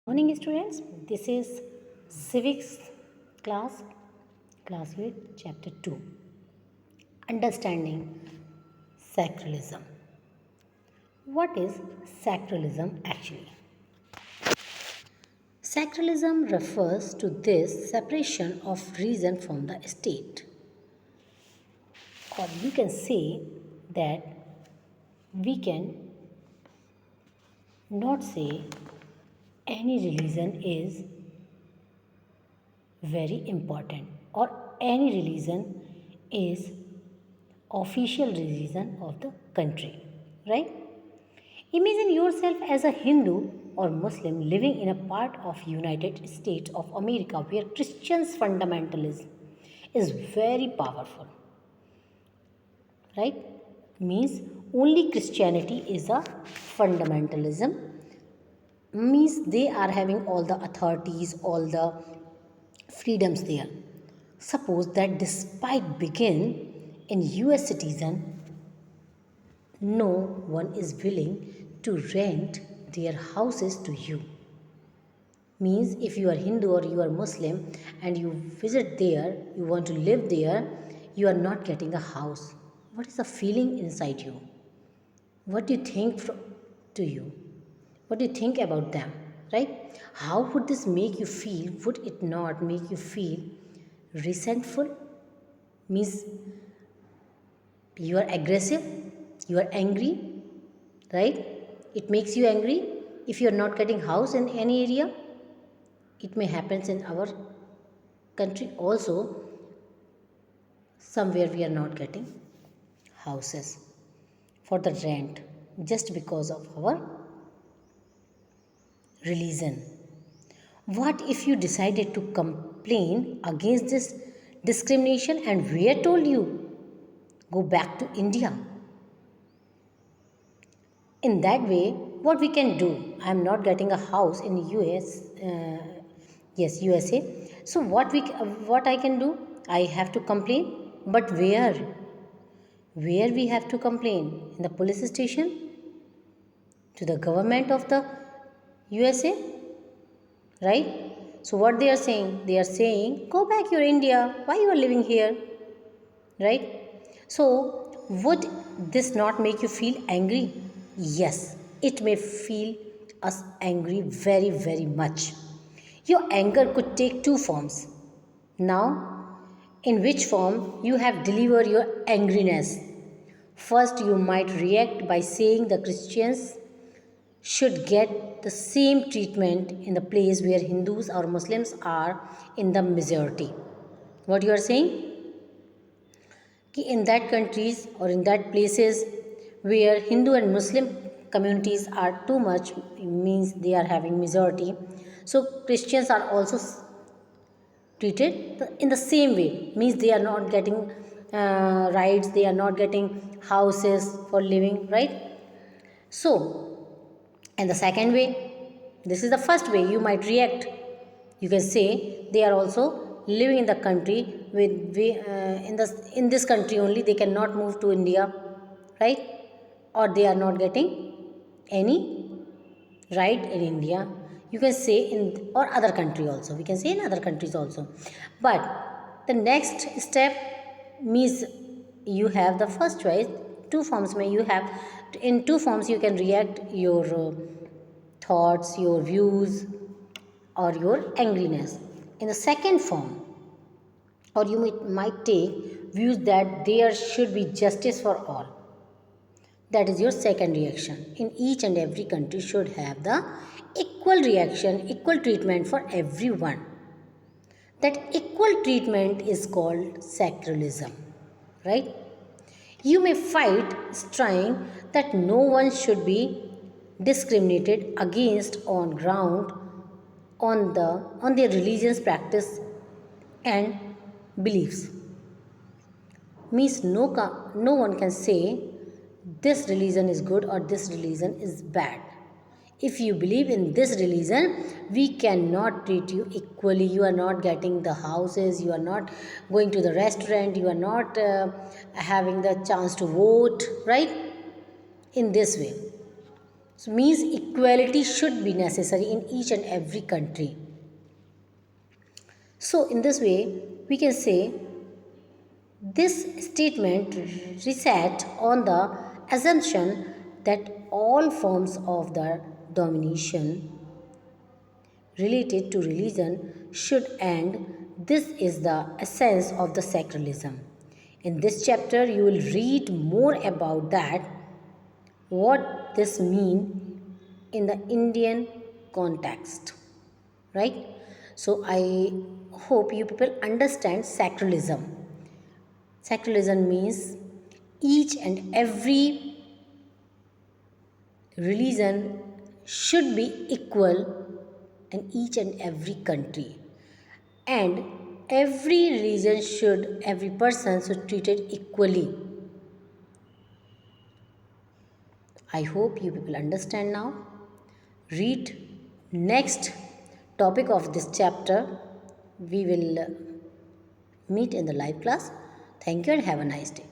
Morning students, this is civics class, class 8, chapter 2, understanding sacralism. What is sacralism actually? Sacralism refers to this separation of reason from the state, or you can say that we can not say any religion is very important or any religion is official religion of the country, right? Imagine yourself as a Hindu or Muslim living in a part of United States of America where Christians fundamentalism is very powerful, right? Means only Christianity is a fundamentalism, means they are having all the authorities, all the freedoms there. Suppose that despite begin in US citizen, no one is willing to rent their houses to you. Means if you are Hindu or you are Muslim and you visit there, you want to live there, you are not getting a house. What is the feeling inside you? What do you think to you? What do you think about them? Right? How would this make you feel? Would it not make you feel resentful? Means you are aggressive, you are angry, right? It makes you angry if you are not getting house in any area. It may happen in our country also, somewhere we are not getting houses for the rent just because of our religion. What if you decided to complain against this discrimination and we are told you go back to India? In that way, what we can do? I am not getting a house in USA. So what I can do? I have to complain, but where? Where we have to complain? In the police station? To the government of the USA? Right? So what they are saying? They are saying, go back your India. Why you are living here? Right? So would this not make you feel angry? Yes, it may feel us angry very, very much. Your anger could take two forms. Now, in which form you have delivered your angriness? First, you might react by saying the Christians should get the same treatment in the place where Hindus or Muslims are in the majority. What you are saying? In that countries or in that places where Hindu and Muslim communities are too much, means they are having majority, so Christians are also treated in the same way, means they are not getting rights, they are not getting houses for living, right? So, and the second way, this is the first way you might react. You can say they are also living in the country with in this country only, they cannot move to India, right? Or they are not getting any right in India. You can say in or other country also. We can say in other countries also. But the next step means you have the first choice. Two forms may you have. In two forms you can react your thoughts, your views, or your angriness. In the second form, or you might take views that there should be justice for all. That is your second reaction. In each and every country should have the equal reaction, equal treatment for everyone. That equal treatment is called sacralism, right? You may fight trying that no one should be discriminated against on ground on their religious practice and beliefs. Means no one can say this religion is good or this religion is bad. If you believe in this religion, we cannot treat you equally. You are not getting the houses, you are not going to the restaurant, you are not having the chance to vote, right? In this way. So means equality should be necessary in each and every country. So in this way, we can say this statement reset on the assumption that all forms of the domination related to religion should end. This is the essence of the sacralism. In this chapter, you will read more about that, what this mean in the Indian context, right? So I hope you people understand sacralism. Sacralism means each and every religion should be equal in each and every country, and every religion should, every person should treated equally. I hope you people understand now. Read next topic of this chapter. We will meet in the live class. Thank you and have a nice day.